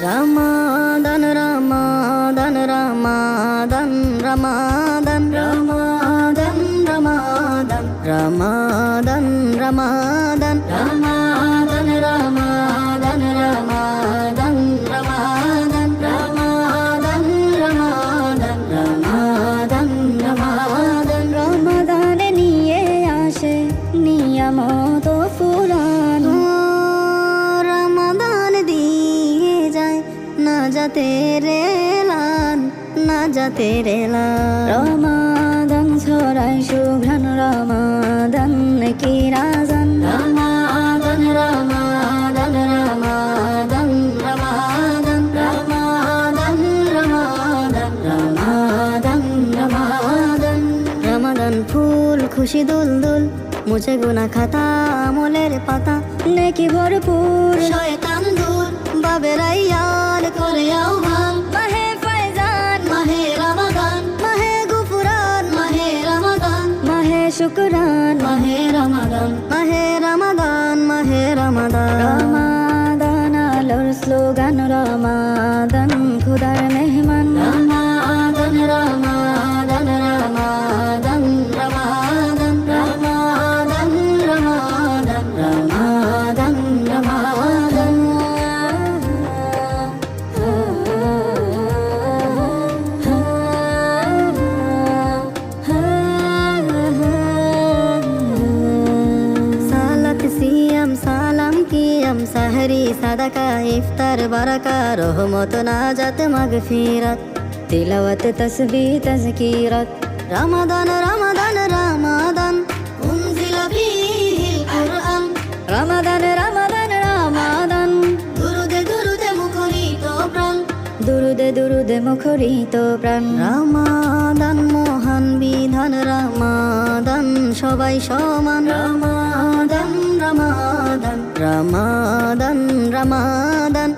Ramadan, Ramadan, Ramadan, Ramadan, Ramadan, Ramadan, Ramadan, Ramadan, Ramadan, Ramadan, Ramadan, Ramadan, Ramadan, Ramadan, Ramadan, Ramadan, Ramadan niye ashe niyamot furan Ramadan diye jay na jate relan na jate relan Ramadan chorai shubhan Ramadan ki razan Ramadan Ramadan Ramadan Ramadan Ramadan Ramadan Ramadan Ramadan Ramadan ফুল খুশি দুলদুল মুছে গুনা খাতা আমলের পাতা নেকি ভরপুর শয়তান দূর বাবে রাইয়ান করে আহ্বান মাহে ফয়জান মাহে রমাদান মাহে গুফরান মাহে রমাদান মাহে শুকরান মাহে রমাদান মাহে রমাদান মাহে রমাদান রমাদান আলোর স্লোগান রমাদান খুদার মেহমান রমাদান রমাদান রমাদান রমাদান রমাদান রমাদান রমাদান রমাদান সালাত সিয়াম সালাম কিয়াম সাহরি সাদাকা ইফতার বারাকা রহমত নাজাত মাগফিরাত তিলাওয়াত তসবিহ তাজকিরাত রমাদান রমাদান রমাদান উনজিলা ফীহিল কুরআন রমাদান রমাদান রমাদান দুরুদে দুরুদে মুখরিত প্রাণ দুরুদে দুরুদে মুখরিত প্রাণ রমাদান মহান বিধান রমাদান সবাই সমান রমাদান রমাদান রমাদান রমাদান